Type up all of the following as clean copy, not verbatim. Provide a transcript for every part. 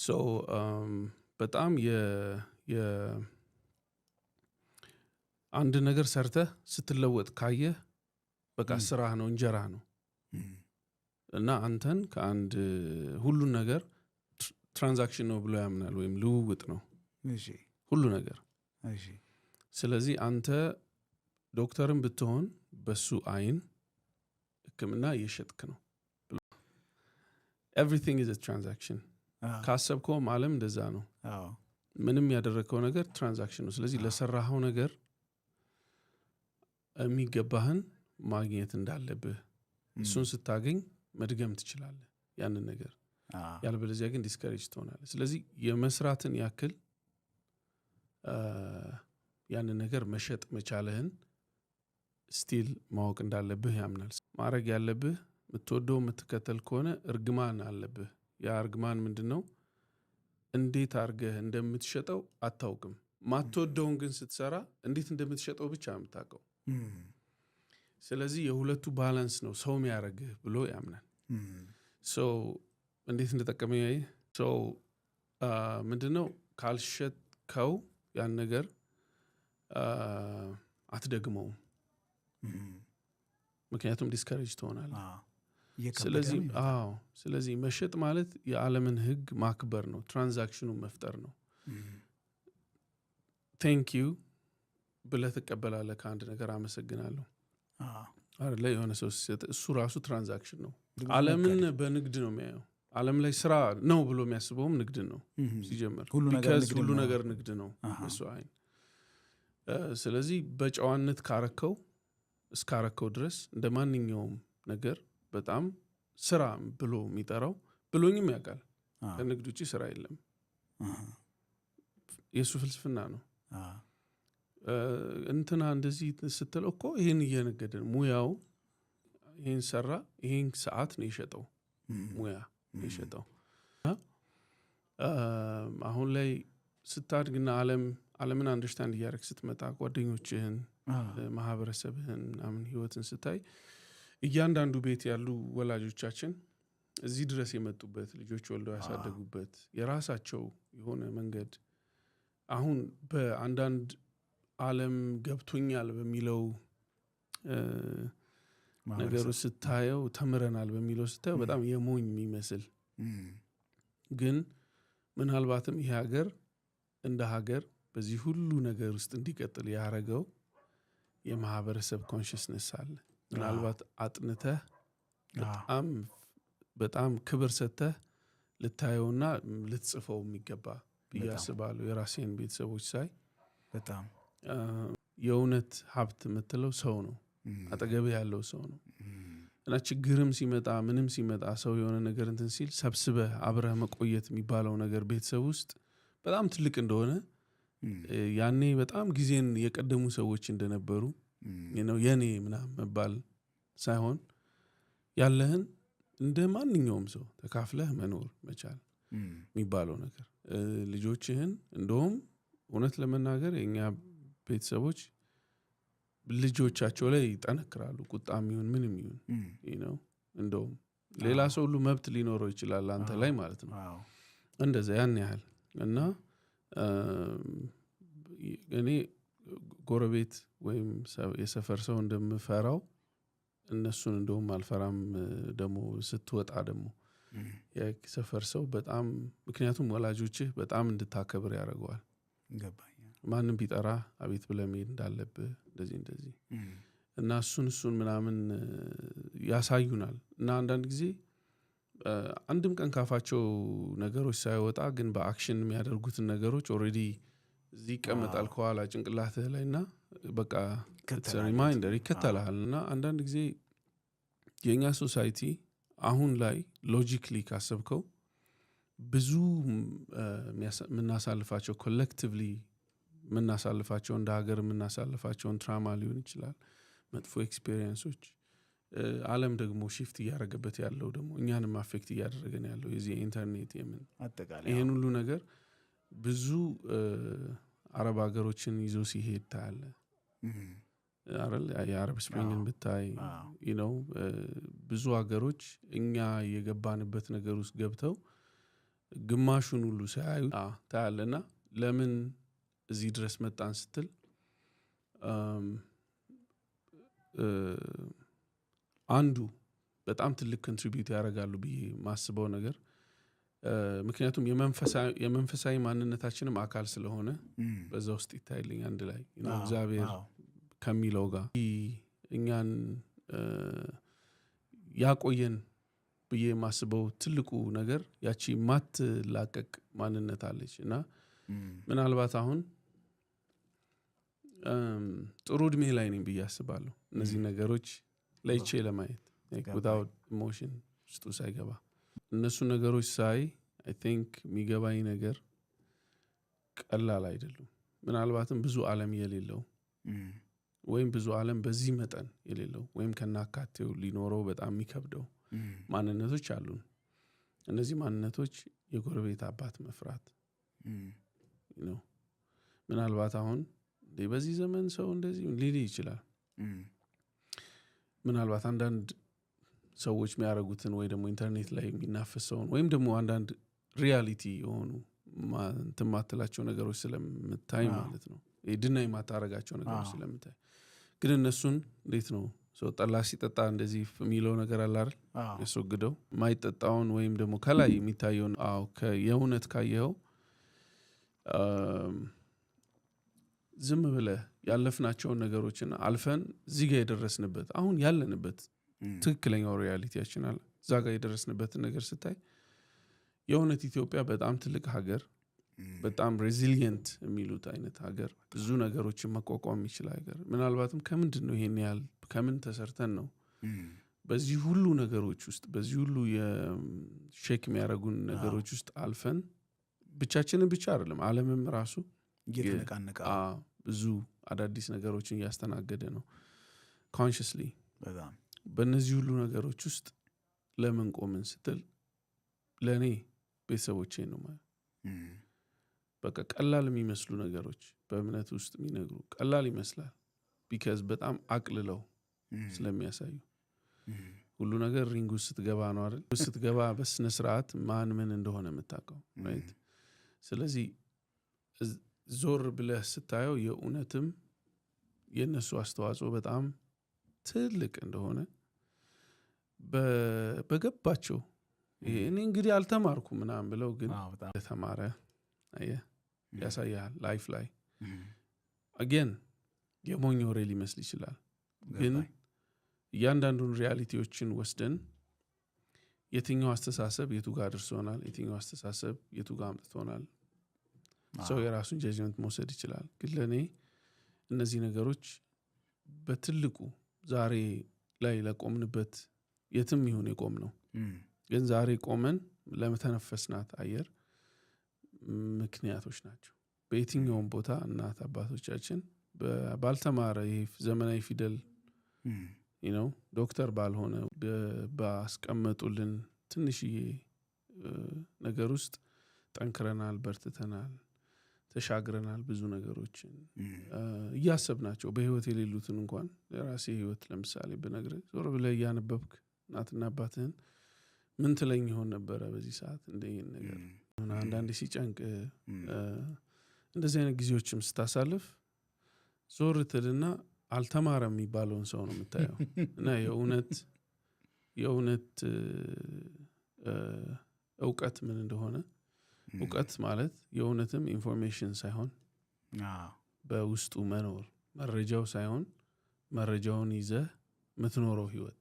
so በጣም የ አንድ ነገር ሰርተህ ስትለወጥ ካየህ በቃ ስራህ ነው እንጀራህ ነው እና አንተን ከአንድ ሁሉን ነገር ትራንዛክሽን ነው ብሎ ያምናል ወይም ልውውጥ ነው እሺ ሁሉ ነገር እሺ ስለዚህ አንተ ዶክተርን ብትሆን በሱ አይን ህክምና እየሸጥክ ነው everything is a transaction ካሰብከው ዓለም እንደዛ ነው አዎ ምንም ያደረከው ነገር ትራንዛክሽን ነው ስለዚህ ለሰራኸው ነገር የሚገባህን ማግኘት እንዳለብህ እሱን ስታገኝ መድገም ትችላለህ ያንን ነገር ያለበለዚያ ግን ዲስከሬጅ ትሆናለህ ስለዚህ የመስራትን ያክል ያንን ነገር መሸጥ መቻልህን ስቲል ማወቅ እንዳለብህ ያምናል ማድረግ ያለብህ ምትወደው ምትከተል ከሆነ እርግማን አለብህ ያ እርግማን ምንድነው እንዴት አርገህ እንደምትሸጠው አታውቅም ማትወደውን ግን ስትሰራ እንዴት እንደምትሸጠው ብቻ አምታቀው ስለዚህ የሁለቱ ባላንስ ነው ሰው የሚያረግህ ብሎ ያምናል so እንዴት እንደተጠቀመኝ so ምንድነው ካልሸጥከው ያን ነገር አትደግመው ምክንያቱም ዲስከሬጅ ትሆናለህ ስለዚህ ስለዚህ መሸጥ ማለት የዓለምን ህግ ማክበር ነው ትራንዛክሽኑን መፍጠር ነው thank you ብለህ ተቀበላለህ ከአንድ ነገር አመሰግናለሁ አይደለ የሆነ ሰው እሱ ራሱ ትራንዛክሽን ነው ዓለምን በንግድ ነው የሚያየው ዓለም ላይ ስራ ነው ብሎ የሚያስበውም ንግድ ነው ሲጀምር ሁሉ ነገር ንግድ ነው እሱ አይን ስለዚህ በጨዋነት ካረከው እስካረከው ድረስ እንደማንኛውም ነገር በጣም ስራ ብሎ የሚጠራው ብሎኝም ያውቃል ከንግድ ውጪ ስራ የለም የሱ ፍልስፍና ነው እንትና እንደዚህ ስትለው እኮ ይሄን እየነገደ ሙያው ይሄን ሰራ ይሄን ሰዓት ነው የሸጠው ሙያ የሸጠው አሁን ላይ ስታድግና ዓለምን አንደርስታንድ እያደረግ ስትመጣ ጓደኞችህን ማህበረሰብህን ምናምን ህይወትን ስታይ እያንዳንዱ ቤት ያሉ ወላጆቻችን እዚህ ድረስ የመጡበት ልጆች ወልደው ያሳደጉበት የራሳቸው የሆነ መንገድ አሁን በአንዳንድ ዓለም ገብቶኛል በሚለው ነገሩ ስታየው ተምረናል በሚለው ስታየው በጣም የሞኝ የሚመስል ግን ምናልባትም ይሄ ሀገር እንደ ሀገር በዚህ ሁሉ ነገር ውስጥ እንዲቀጥል ያረጋው የማህበረሰብ ኮንሽስነስ አለ ምናልባት አጥንተህ በጣም ክብር ሰጥተህ ልታየውና ልትጽፈው የሚገባ ብያስባለሁ የራሴን ቤተሰቦች ሳይ በጣም የእውነት ሀብት የምትለው ሰው ነው አጠገብ ያለው ሰው ነው እና ችግርም ሲመጣ ምንም ሲመጣ ሰው የሆነ ነገር እንትን ሲል ሰብስበህ አብረህ መቆየት የሚባለው ነገር ቤተሰብ ውስጥ በጣም ትልቅ እንደሆነ ያኔ በጣም ጊዜን የቀደሙ ሰዎች እንደነበሩ የኔ ምናምን መባል ሳይሆን ያለህን እንደ ማንኛውም ሰው ተካፍለህ መኖር መቻል የሚባለው ነገር ልጆችህን እንደውም እውነት ለመናገር የኛ ቤተሰቦች ልጆቻቸው ላይ ይጠነክራሉ ቁጣም ይሁን ምንም ይሁን እንደውም ሌላ ሰው ሁሉ መብት ሊኖረው ይችላል አንተ ላይ ማለት ነው እንደዛ ያን ያህል እና እኔ ጎረቤት ወይም የሰፈር ሰው እንደምፈራው እነሱን እንደውም አልፈራም ደሞ ስትወጣ ደሞ የሰፈር ሰው በጣም ምክንያቱም ወላጆችህ በጣም እንድታከብር ያደርገዋል ገባኝ ማንንም ቢጠራ አቤት ብለህ መሄድ እንዳለብህ እንደዚህ እና እሱን ምናምን ያሳዩናል እና አንዳንድ ጊዜ አንድም ቀን ካፋቸው ነገሮች ሳይወጣ ግን በአክሽን የሚያደርጉትን ነገሮች ኦሬዲ እዚህ ቀመጣል ከኋላ ጭንቅላትህ ላይና በቃ ሪማይንደር ይከተላልና አንዳንድ ጊዜ የኛ ሶሳይቲ አሁን ላይ ሎጂክሊ ካሰብከው ብዙ ምናሳልፋቸው ኮሌክቲቭሊ ምናሳልፋቸው እንደ ሀገር ምናሳልፋቸውን ትራማ ሊሆን ይችላል መጥፎ ኤክስፒሪየንሶች ዓለም ደግሞ ሺፍት ያደረገበት ያለው ደግሞ እኛንም አፌክት ያደረገን ያለው የዚህ ኢንተርኔት የምን አጠቃላይ ይሄን ሁሉ ነገር ብዙ አረብ ሀገሮችን ይዞ ሲሄድ ታያለ አይደል የአረብ ስፕሪንግን ብታይ ብዙ ሀገሮች እኛ የገባንበት ነገር ውስጥ ገብተው ግማሹን ሁሉ ሳያዩ ታያለና ለምን እዚህ ድረስ መጣን ስትል አንዱ በጣም ትልቅ ኮንትሪቢዩት ያደርጋሉ ብዬ ማስበው ነገር ምክንያቱም የመንፈሳዊ ማንነታችንም አካል ስለሆነ በዛ ውስጥ ይታይልኝ አንድ ላይ እግዚአብሔር ከሚለው ጋር እኛን ያቆየን ብዬ ማስበው ትልቁ ነገር ያቺ ማትላቀቅ ማንነት አለች እና ምናልባት አሁን ጥሩ እድሜ ላይ ነኝ ብዬ አስባለሁ እነዚህ ነገሮች ለይቼ ለማየት without emotion ውስጡ ሳይገባ እነሱ ነገሮች ሳይ I think የሚገባኝ ነገር ቀላል አይደሉም ምናልባትም ብዙ ዓለም የሌለው ወይም ብዙ ዓለም በዚህ መጠን የሌለው ወይም ከናካቴው ሊኖረው በጣም የሚከብደው ማንነቶች አሉን እነዚህ ማንነቶች የጎረቤት አባት መፍራት ነው ምናልባት አሁን በዚህ ዘመን ሰው እንደዚህ ሊል ይችላል ምናልባት አንዳንድ ሰዎች የሚያረጉትን ወይ ደግሞ ኢንተርኔት ላይ የሚናፈሰውን ወይም ደግሞ አንዳንድ ሪያሊቲ የሆኑ ማትላቸው ነገሮች ስለምታይ ማለት ነው ድና የማታረጋቸው ነገሮች ስለምታይ ግን እነሱን እንዴት ነው ሰው ጠላ ሲጠጣ እንደዚህ የሚለው ነገር አለ አይደል ያስወግደው ማይጠጣውን ወይም ደግሞ ከላይ የሚታየውን የእውነት ካየው ዝም ብለህ ያለፍናቸውን ነገሮችና አልፈን እዚህ ጋር የደረስንበት አሁን ያለንበት ትክክለኛው ሪያሊቲያችን አለ እዛ ጋር የደረስንበትን ነገር ስታይ የእውነት ኢትዮጵያ በጣም ትልቅ ሀገር በጣም ሬዚሊየንት የሚሉት አይነት ሀገር ብዙ ነገሮችን መቋቋም የሚችል ሀገር ምናልባትም ከምንድን ነው ይሄን ያህል ከምን ተሰርተን ነው በዚህ ሁሉ ነገሮች ውስጥ በዚህ ሁሉ የሼክ የሚያደርጉን ነገሮች ውስጥ አልፈን ብቻችንን ብቻ አይደለም ዓለምም ራሱ እየተነቃነቀ ብዙ አዳዲስ ነገሮችን እያስተናገደ ነው ኮንሺየስሊ በጣም በእነዚህ ሁሉ ነገሮች ውስጥ ለምን ቆምን ስትል ለኔ ቤተሰቦቼ ነው ማለት በቃ ቀላል የሚመስሉ ነገሮች በእምነት ውስጥ የሚነግሩ ቀላል ይመስላል because በጣም አቅልለው ስለሚያሳዩ ሁሉ ነገር ሪንግ ውስጥ ስትገባ ነው አይደል ስትገባ በስነ ስርዓት ማን ምን እንደሆነ የምታውቀው right ስለዚህ ዞር ብለህ ስታየው የእውነትም የነሱ አስተዋጽኦ በጣም ትልቅ እንደሆነ በገባቸው እኔ እንግዲህ አልተማርኩም ምናምን ብለው ግን ተማረ ያሳያል ላይፍ ላይ again የሞኝ ወሬ ሊመስል ይችላል ግን እያንዳንዱን ሪያሊቲዎችን ወስደን የትኛው አስተሳሰብ የቱ ጋር ደርሶናል የትኛው አስተሳሰብ የቱ ጋር አምጥቶናል ሰው የራሱን ጀጅመንት መውሰድ ይችላል ግን ለኔ እነዚህ ነገሮች በትልቁ ዛሬ ላይ ለቆምንበት የትም ይሁን የቆም ነው ግን ዛሬ ቆመን ለመተነፈስናት አየር ምክንያቶች ናቸው በየትኛውም ቦታ እናት አባቶቻችን ባልተማረ ዘመናዊ ፊደል ዶክተር ባልሆነ ባስቀመጡልን ትንሽዬ ነገር ውስጥ ጠንክረናል በርትተናል ተሻግረናል ብዙ ነገሮችን እያሰብናቸው በህይወት የሌሉትን እንኳን ለራሴ ህይወት ለምሳሌ ብነግርህ ዞር ብለህ እያነበብክ እናትና አባትህን ምን ትለኝ ይሆን ነበረ በዚህ ሰዓት እንደዚህ ነገር አንዳንዴ ሲጨንቅ እንደዚህ አይነት ጊዜዎችም ስታሳልፍ ዞር ትልና አልተማረም የሚባለውን ሰው ነው የምታየው እና የእውነት እውቀት ምን እንደሆነ እውቀት ማለት የእውነትም ኢንፎርሜሽን ሳይሆን በውስጡ መኖር መረጃው ሳይሆን መረጃውን ይዘህ የምትኖረው ህይወት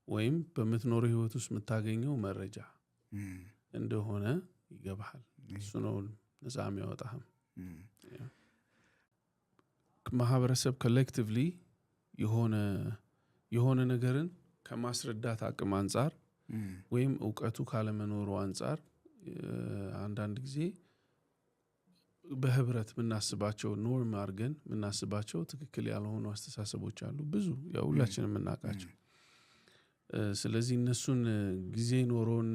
ወይም በምትኖረው ህይወት ውስጥ የምታገኘው መረጃ እንደሆነ ይገባሃል እሱ ነው ነፃ የሚያወጣህም ማህበረሰብ ኮሌክቲቭሊ የሆነ ነገርን ከማስረዳት አቅም አንፃር ወይም እውቀቱ ካለመኖሩ አንፃር አንዳንድ ጊዜ በህብረት ምናስባቸው ኖርም አድርገን ምናስባቸው ትክክል ያልሆኑ አስተሳሰቦች አሉ ብዙ ያው ሁላችንም እናውቃቸው ስለዚህ እነሱን ጊዜ ኖሮን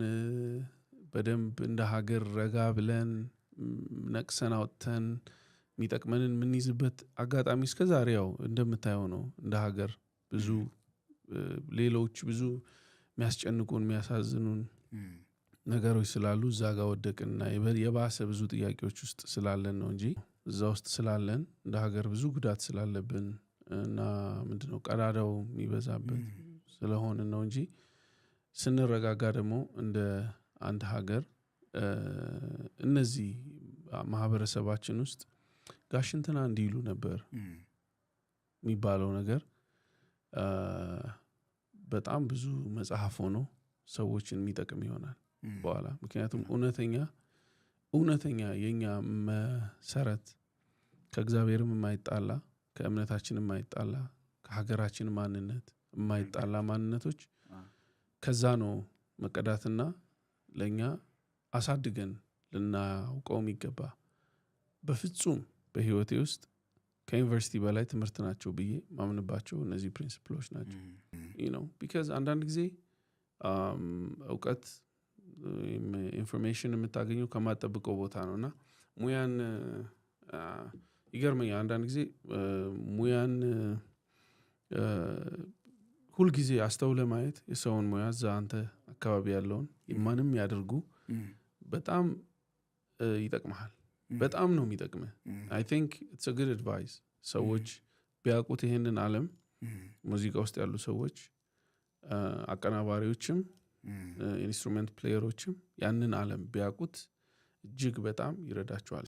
በደንብ እንደ ሀገር ረጋ ብለን ነቅሰን አውጥተን የሚጠቅመንን ምንይዝበት አጋጣሚ እስከዛሬ ያው እንደምታየው ነው እንደ ሀገር ብዙ ሌሎች ብዙ የሚያስጨንቁን የሚያሳዝኑን ነገሮች ስላሉ እዛ ጋር ወደቅንና የባሰ ብዙ ጥያቄዎች ውስጥ ስላለን ነው እንጂ እዛ ውስጥ ስላለን እንደ ሀገር ብዙ ጉዳት ስላለብን እና ምንድነው ቀዳዳው የሚበዛበት ስለሆነ ነው እንጂ ስንረጋጋ ደግሞ እንደ አንድ ሀገር እነዚህ ማህበረሰባችን ውስጥ ጋሽንትና እንዲሉ ነበር የሚባለው ነገር በጣም ብዙ መጽሐፍ ሆኖ ሰዎችን የሚጠቅም ይሆናል በኋላ ምክንያቱም እውነተኛ የኛ መሰረት ከእግዚአብሔርም የማይጣላ ከእምነታችንም የማይጣላ ከሀገራችን ማንነት የማይጣላ ማንነቶች ከዛ ነው መቀዳትና ለኛ አሳድገን ልናውቀው የሚገባ በፍጹም በህይወቴ ውስጥ ከዩኒቨርሲቲ በላይ ትምህርት ናቸው ብዬ ማምንባቸው እነዚህ ፕሪንሲፕሎች ናቸው because አንዳንድ ጊዜ እውቀት ኢንፎርሜሽን የምታገኘው ከማጠብቀው ቦታ ነውና ሙያን ይገርመኛል አንዳንድ ጊዜ ሙያን ሁሉ ጊዜ አስተውለ ማየት የሰውን ሙያ እዛ አንተ አካባቢ ያለውን ማንም ያድርጉ በጣም ይጠቅማል በጣም ነው የሚጠቅመው I think it's a good advice ሰዎች ቢያውቁት ይሄንን ዓለም ሙዚቃ ውስጥ ያሉ ሰዎች አቀናባሪዎችም ኢንስትሩመንት ፕሌየሮችም ያንን ዓለም ቢያውቁት እጅግ በጣም ይረዳቸዋል